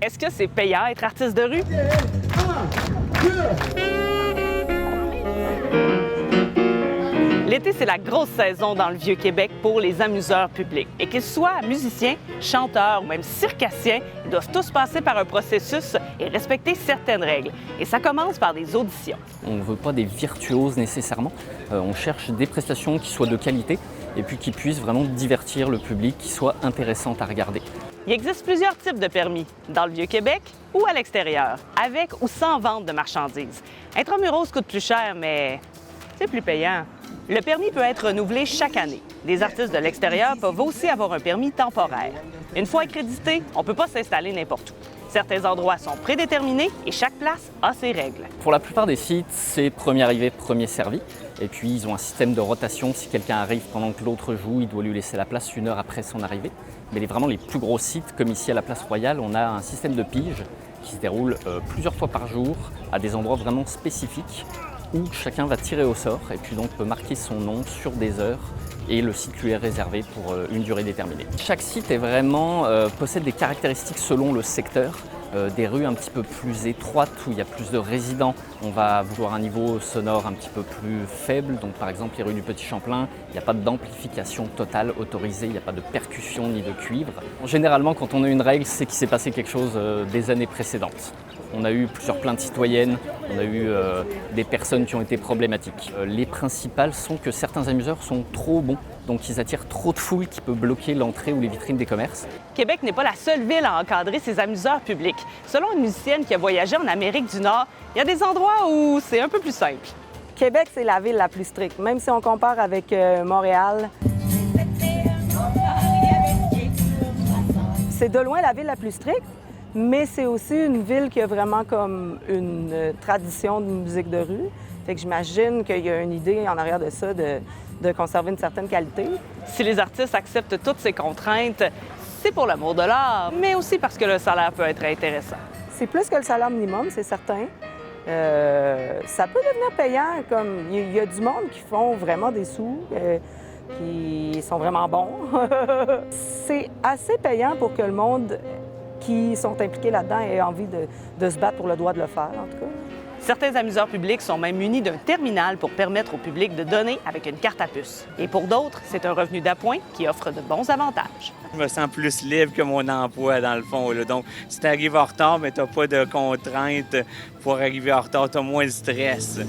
Est-ce que c'est payant être artiste de rue? L'été, c'est la grosse saison dans le Vieux-Québec pour les amuseurs publics. Et qu'ils soient musiciens, chanteurs ou même circassiens, ils doivent tous passer par un processus et respecter certaines règles. Et ça commence par des auditions. On ne veut pas des virtuoses nécessairement. On cherche des prestations qui soient de qualité et puis qui puissent vraiment divertir le public, qui soient intéressantes à regarder. Il existe plusieurs types de permis, dans le Vieux-Québec ou à l'extérieur, avec ou sans vente de marchandises. Intramuros coûte plus cher, mais c'est plus payant. Le permis peut être renouvelé chaque année. Des artistes de l'extérieur peuvent aussi avoir un permis temporaire. Une fois accrédité, on ne peut pas s'installer n'importe où. Certains endroits sont prédéterminés et chaque place a ses règles. Pour la plupart des sites, c'est premier arrivé, premier servi. Et puis, ils ont un système de rotation. Si quelqu'un arrive pendant que l'autre joue, il doit lui laisser la place 1 heure après son arrivée. Mais vraiment les plus gros sites, comme ici à la Place Royale, on a un système de pige qui se déroule plusieurs fois par jour à des endroits vraiment spécifiques où chacun va tirer au sort et puis donc peut marquer son nom sur des heures et le site lui est réservé pour une durée déterminée. Chaque site est vraiment, possède des caractéristiques selon le secteur. Des rues un petit peu plus étroites où il y a plus de résidents, on va vouloir un niveau sonore un petit peu plus faible. Donc par exemple les rues du Petit Champlain, il n'y a pas d'amplification totale autorisée, il n'y a pas de percussion ni de cuivre. Généralement quand on a une règle, c'est qu'il s'est passé quelque chose des années précédentes. On a eu plusieurs plaintes citoyennes, on a eu des personnes qui ont été problématiques. Les principales sont que certains amuseurs sont trop bons, donc ils attirent trop de foule qui peut bloquer l'entrée ou les vitrines des commerces. Québec n'est pas la seule ville à encadrer ses amuseurs publics. Selon une musicienne qui a voyagé en Amérique du Nord, il y a des endroits où c'est un peu plus simple. Québec, c'est la ville la plus stricte, même si on compare avec Montréal. C'est de loin la ville la plus stricte, mais c'est aussi une ville qui a vraiment comme une tradition de musique de rue. Fait que j'imagine qu'il y a une idée en arrière de ça de conserver une certaine qualité. Si les artistes acceptent toutes ces contraintes, c'est pour l'amour de l'art, mais aussi parce que le salaire peut être intéressant. C'est plus que le salaire minimum, c'est certain. Ça peut devenir payant, comme il y a du monde qui font vraiment des sous, qui sont vraiment bons. C'est assez payant pour que le monde qui sont impliqués là-dedans ait envie de se battre pour le droit de le faire, en tout cas. Certains amuseurs publics sont même munis d'un terminal pour permettre au public de donner avec une carte à puce. Et pour d'autres, c'est un revenu d'appoint qui offre de bons avantages. Je me sens plus libre que mon emploi, dans le fond. Là. Donc, si tu arrives en retard, mais tu n'as pas de contraintes pour arriver en retard, tu as moins de stress.